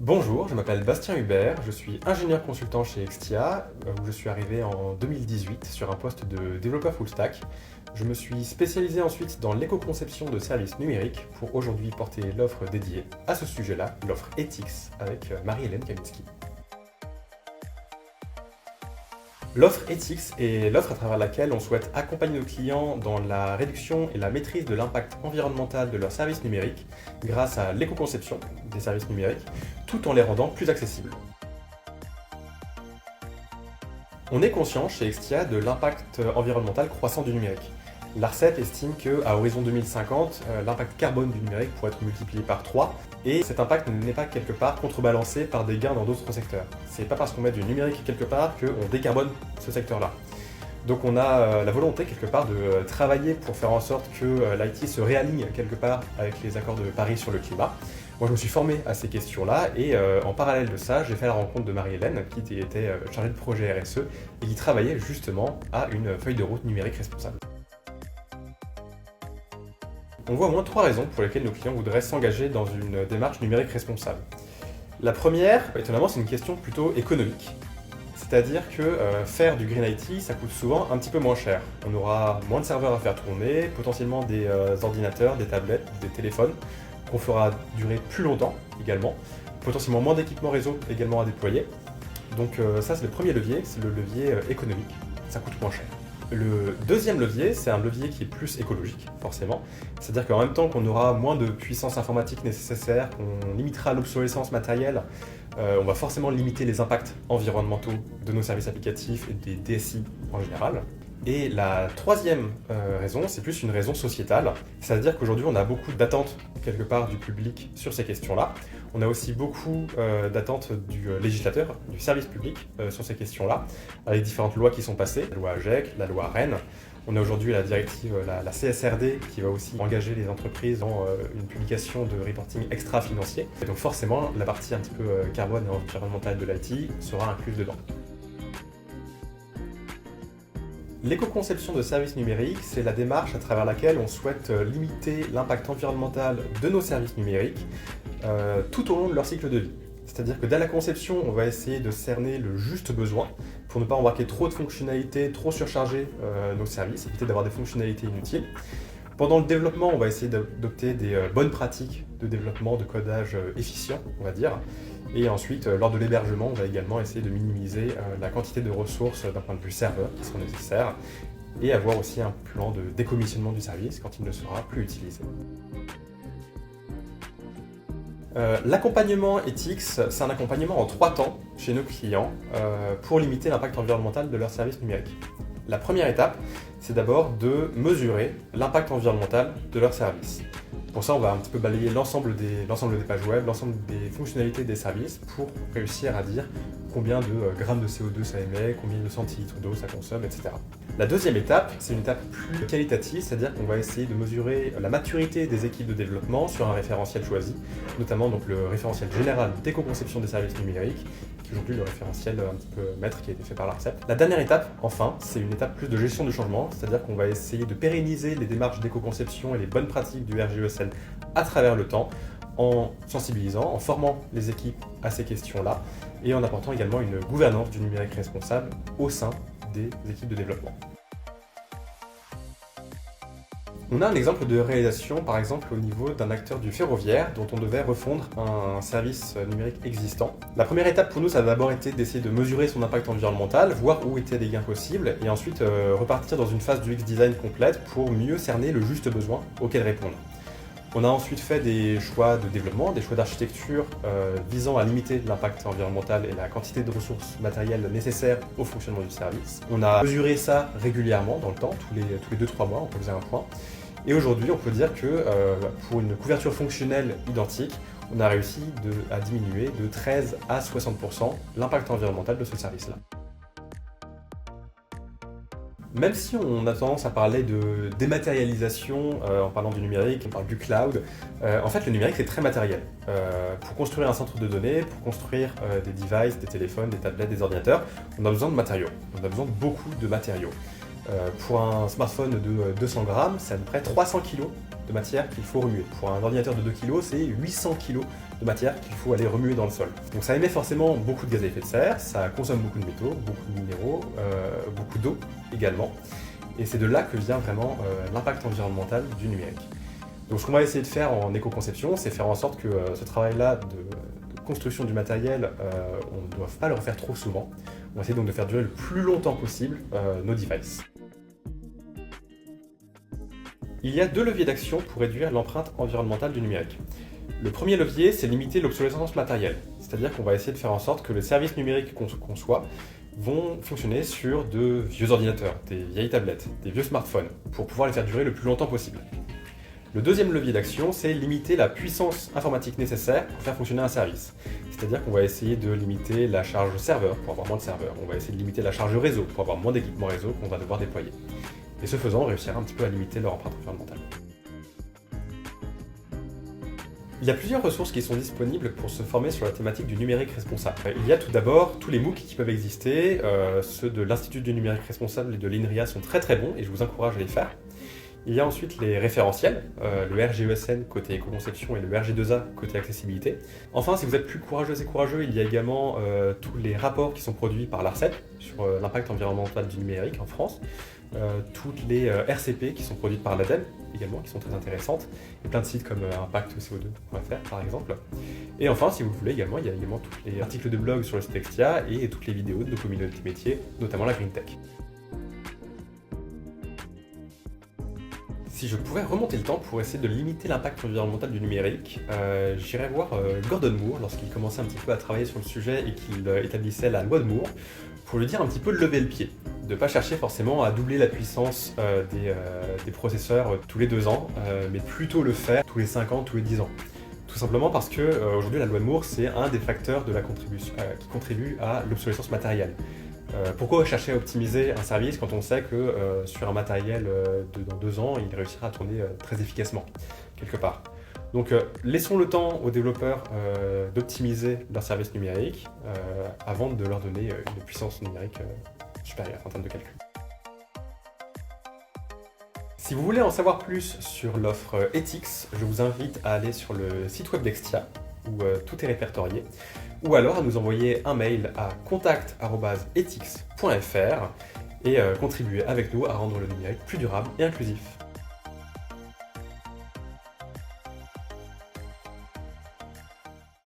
Bonjour, je m'appelle Bastien Hubert, je suis ingénieur consultant chez Extia, où je suis arrivé en 2018 sur un poste de développeur full stack. Je me suis spécialisé ensuite dans l'éco-conception de services numériques pour aujourd'hui porter l'offre dédiée à ce sujet-là, l'offre Ethics, avec Marie-Hélène Kaminski. L'offre Ethics est l'offre à travers laquelle on souhaite accompagner nos clients dans la réduction et la maîtrise de l'impact environnemental de leurs services numériques grâce à l'éco-conception des services numériques, tout en les rendant plus accessibles. On est conscient chez Extia de l'impact environnemental croissant du numérique. L'ARCEP estime qu'à horizon 2050, l'impact carbone du numérique pourrait être multiplié par 3, et cet impact n'est pas quelque part contrebalancé par des gains dans d'autres secteurs. C'est pas parce qu'on met du numérique quelque part qu'on décarbone ce secteur-là. Donc on a la volonté quelque part de travailler pour faire en sorte que l'IT se réaligne quelque part avec les accords de Paris sur le climat. Moi je me suis formé à ces questions-là et en parallèle de ça, j'ai fait la rencontre de Marie-Hélène qui était chargée de projet RSE et qui travaillait justement à une feuille de route numérique responsable. On voit au moins 3 raisons pour lesquelles nos clients voudraient s'engager dans une démarche numérique responsable. La première, étonnamment, c'est une question plutôt économique. C'est-à-dire que faire du Green IT, ça coûte souvent un petit peu moins cher. On aura moins de serveurs à faire tourner, potentiellement des ordinateurs, des tablettes, des téléphones, qu'on fera durer plus longtemps également, potentiellement moins d'équipements réseau également à déployer. Donc ça, c'est le premier levier, c'est le levier économique. Ça coûte moins cher. Le deuxième levier, c'est un levier qui est plus écologique, forcément. C'est-à-dire qu'en même temps qu'on aura moins de puissance informatique nécessaire, qu'on limitera l'obsolescence matérielle, on va forcément limiter les impacts environnementaux de nos services applicatifs et des DSI en général. Et la troisième raison, c'est plus une raison sociétale. C'est-à-dire qu'aujourd'hui, on a beaucoup d'attentes quelque part du public sur ces questions-là. On a aussi beaucoup d'attentes du législateur, du service public sur ces questions-là, avec différentes lois qui sont passées, la loi AGEC, la loi REEN. On a aujourd'hui la directive, la CSRD, qui va aussi engager les entreprises dans une publication de reporting extra-financier. Et donc forcément, la partie un petit peu carbone et environnementale de l'IT sera incluse dedans. L'éco-conception de services numériques, c'est la démarche à travers laquelle on souhaite limiter l'impact environnemental de nos services numériques tout au long de leur cycle de vie. C'est-à-dire que dès la conception, on va essayer de cerner le juste besoin pour ne pas embarquer trop de fonctionnalités, trop surcharger nos services, éviter d'avoir des fonctionnalités inutiles. Pendant le développement, on va essayer d'adopter des bonnes pratiques de développement, de codage efficient, on va dire. Et ensuite, lors de l'hébergement, on va également essayer de minimiser la quantité de ressources d'un point de vue serveur qui seront nécessaires et avoir aussi un plan de décommissionnement du service quand il ne sera plus utilisé. L'accompagnement Ethics, c'est un accompagnement en 3 temps chez nos clients pour limiter l'impact environnemental de leurs services numériques. La première étape, c'est d'abord de mesurer l'impact environnemental de leurs services. Pour ça, on va un petit peu balayer l'ensemble des pages web, l'ensemble des fonctionnalités des services pour réussir à dire combien de grammes de CO2 ça émet, combien de centilitres d'eau ça consomme, etc. La deuxième étape, c'est une étape plus qualitative, c'est-à-dire qu'on va essayer de mesurer la maturité des équipes de développement sur un référentiel choisi, notamment donc le référentiel général d'éco-conception des services numériques, qui est aujourd'hui le référentiel un petit peu maître qui a été fait par l'ARCEP. La dernière étape, enfin, c'est une étape plus de gestion du changement, c'est-à-dire qu'on va essayer de pérenniser les démarches d'éco-conception et les bonnes pratiques du RGESN à travers le temps, en sensibilisant, en formant les équipes à ces questions-là, et en apportant également une gouvernance du numérique responsable au sein des équipes de développement. On a un exemple de réalisation, par exemple, au niveau d'un acteur du ferroviaire dont on devait refondre un service numérique existant. La première étape pour nous, ça a d'abord été d'essayer de mesurer son impact environnemental, voir où étaient les gains possibles, et ensuite repartir dans une phase du X-Design complète pour mieux cerner le juste besoin auquel répondre. On a ensuite fait des choix de développement, des choix d'architecture visant à limiter l'impact environnemental et la quantité de ressources matérielles nécessaires au fonctionnement du service. On a mesuré ça régulièrement dans le temps, tous les 2-3 mois, on faisait un point. Et aujourd'hui, on peut dire que pour une couverture fonctionnelle identique, on a réussi à diminuer de 13 à 60% l'impact environnemental de ce service-là. Même si on a tendance à parler de dématérialisation en parlant du numérique, on parle du cloud, en fait le numérique c'est très matériel. Pour construire un centre de données, pour construire des devices, des téléphones, des tablettes, des ordinateurs, on a besoin de matériaux, on a besoin de beaucoup de matériaux. Pour un smartphone de 200 grammes, c'est à peu près 300 kg de matière qu'il faut remuer. Pour un ordinateur de 2 kg, c'est 800 kg de matière qu'il faut aller remuer dans le sol. Donc ça émet forcément beaucoup de gaz à effet de serre, ça consomme beaucoup de métaux, beaucoup de minéraux, beaucoup d'eau également. Et c'est de là que vient vraiment l'impact environnemental du numérique. Donc ce qu'on va essayer de faire en éco-conception, c'est faire en sorte que ce travail-là de construction du matériel, on ne doit pas le refaire trop souvent. On va essayer donc de faire durer le plus longtemps possible nos devices. Il y a 2 leviers d'action pour réduire l'empreinte environnementale du numérique. Le premier levier, c'est limiter l'obsolescence matérielle. C'est-à-dire qu'on va essayer de faire en sorte que les services numériques qu'on conçoit vont fonctionner sur de vieux ordinateurs, des vieilles tablettes, des vieux smartphones, pour pouvoir les faire durer le plus longtemps possible. Le deuxième levier d'action, c'est limiter la puissance informatique nécessaire pour faire fonctionner un service. C'est-à-dire qu'on va essayer de limiter la charge serveur pour avoir moins de serveurs. On va essayer de limiter la charge réseau pour avoir moins d'équipements réseau qu'on va devoir déployer. Et ce faisant, on réussira un petit peu à limiter leur empreinte environnementale. Il y a plusieurs ressources qui sont disponibles pour se former sur la thématique du numérique responsable. Il y a tout d'abord tous les MOOC qui peuvent exister. Ceux de l'Institut du numérique responsable et de l'INRIA sont très très bons et je vous encourage à les faire. Il y a ensuite les référentiels, le RGESN côté éco-conception et le RG2A côté accessibilité. Enfin, si vous êtes plus courageuses et courageux, il y a également tous les rapports qui sont produits par l'ARCEP sur l'impact environnemental du numérique en France, toutes les RCP qui sont produites par l'ADEME également, qui sont très intéressantes, et plein de sites comme impactco2.fr par exemple. Et enfin, si vous le voulez également, il y a également tous les articles de blog sur le site Extia et toutes les vidéos de nos communautés métiers, notamment la Green Tech. Si je pouvais remonter le temps pour essayer de limiter l'impact environnemental du numérique, j'irais voir Gordon Moore lorsqu'il commençait un petit peu à travailler sur le sujet et qu'il établissait la loi de Moore, pour lui dire un petit peu de lever le pied, de ne pas chercher forcément à doubler la puissance des processeurs tous les 2 ans, mais plutôt le faire tous les 5 ans, tous les 10 ans. Tout simplement parce que aujourd'hui la loi de Moore c'est un des facteurs de la contribution, qui contribue à l'obsolescence matérielle. Pourquoi chercher à optimiser un service quand on sait que sur un matériel dans 2 ans, il réussira à tourner très efficacement, quelque part. Donc laissons le temps aux développeurs d'optimiser leurs services numériques avant de leur donner une puissance numérique supérieure en termes de calcul. Si vous voulez en savoir plus sur l'offre Ethics, je vous invite à aller sur le site web d'Extia, où tout est répertorié, ou alors à nous envoyer un mail à contact@ethics.fr et contribuer avec nous à rendre le numérique plus durable et inclusif.